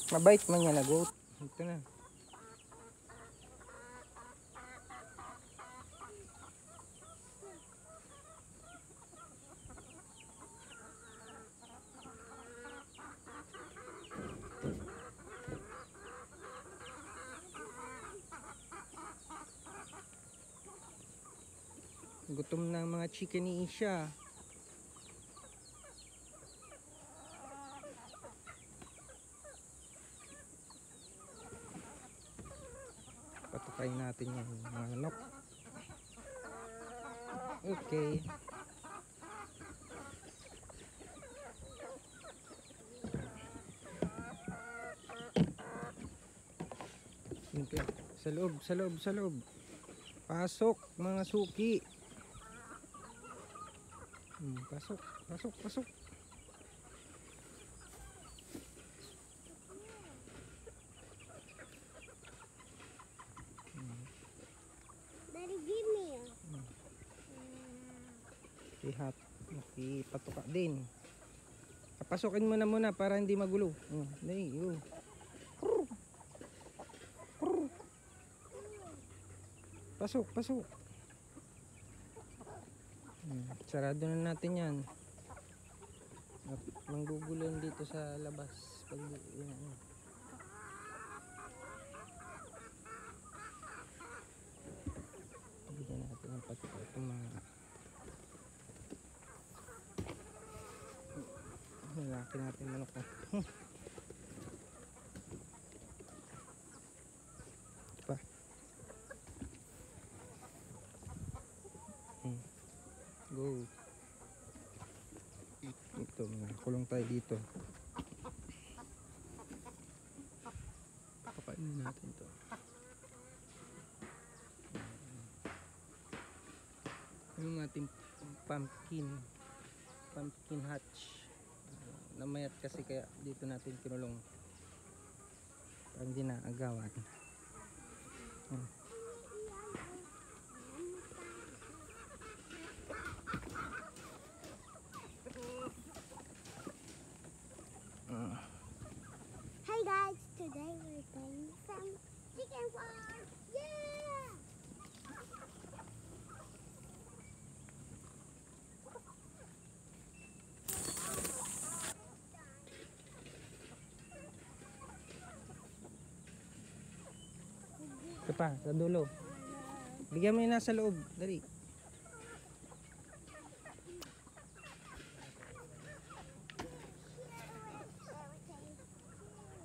Mabait man yan na goat. Ito na. Gutom ng mga chicken ni Isha. Patukayin natin yung mga manok. Okay. Okay. Sa loob, sa loob, sa loob. Pasok mga suki. Pasok, pasok, pasok. Daddy, give me. Ihat, makipatuka din. Pasokin mo na muna para hindi magulo. Dali, go. Pasok, pasok. Sarado na natin yan. At manggugulo dito sa labas. Pag yun, bigyan natin ng patuka itong mga lalaki natin manok na. Pa. Go. Ito, kulong tayo dito. Pakainin natin to. Yung ating pumpkin hatch. Namayat kasi kaya dito natin kinulong para hindi na agawan. Hey guys, today we're playing some chicken farm. Yeah! Ito pa, sa dulo. Bigyan mo yung nasa loob. Dali.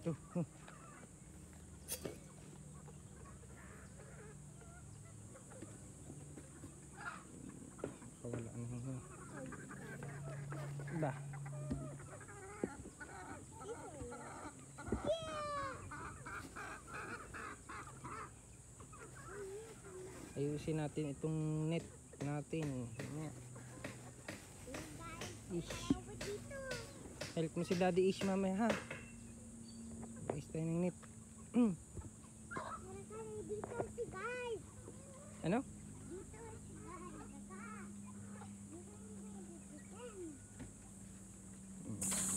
Ito. Kawala na. Ba. Ayusin natin itong net natin. Ish. Help mo si Daddy Ish mamaya ha. Ayos tayo ng net. Dito si guys. Ano? Dito si guys.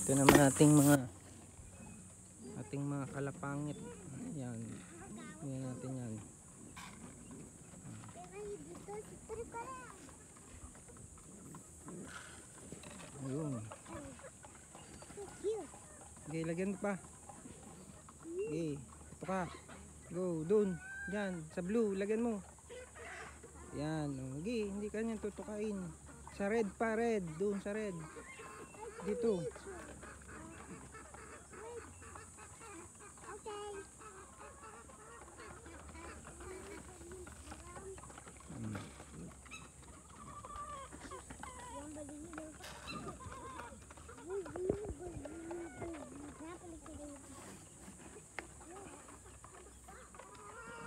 Ito naman ating mga kalapangit. Yan. Yan natin yan. Dito si Tripara. Ayun. So cute. Okay, lagyan mo pa. Okay, ito ka. Go, dun. Yan, sa blue, lagyan mo. Yan, okay, hindi ka niyan tutukain. Sa red pa, red. Dun sa red. Dito. Okay.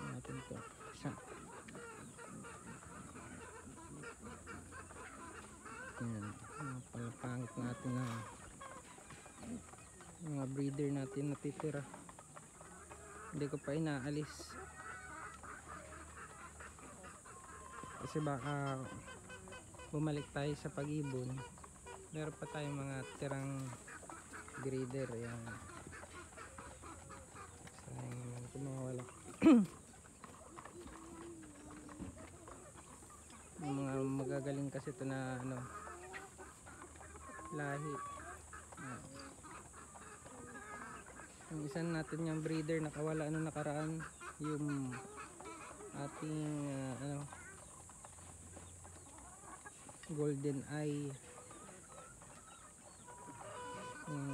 Natin ito. Isa. Yan, mga palapangit natin na mga breeder natin natitira. Hindi ko pa inaalis. Kasi baka bumalik tayo sa pag-ibon. Meron pa tayong mga tirang breeder. Yan. natin mawala. Yung mga magagaling kasi ito na ano, lahi. Yung isa natin yung breeder nakawala ano nakaraan, yung ating ano, golden eye, yung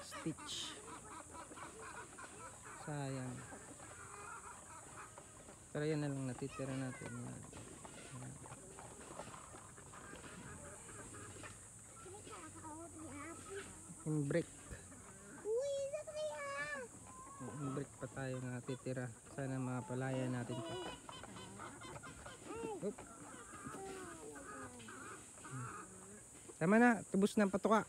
Stitch, sayang. Pero yan na lang natitira natin. Yan. Yung break. Uy, look kaya. Yung break pa tayo natitira. Sana mapalaya natin pa. Oop. Tama na, tubos na ang patuka.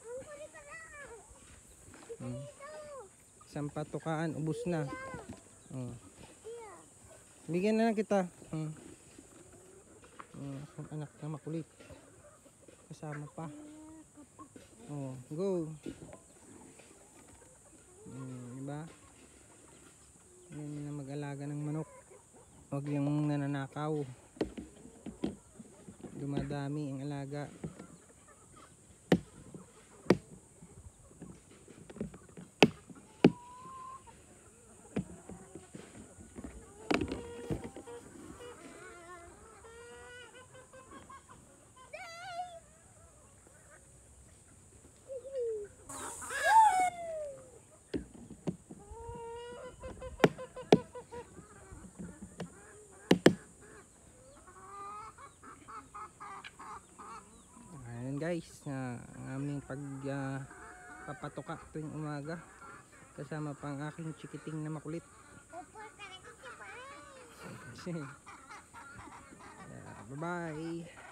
Isang patukaan, ubos na. Bigyan na lang kita. Ang anak na makulit. Kasama pa. Go. Diba? Yan na mag-alaga ng manok. Huwag yung nananakaw. Dumadami ang alaga. Ayan guys, ang aming papatuka tuwing umaga. Kasama pa ang aking chikiting na makulit. Bye bye.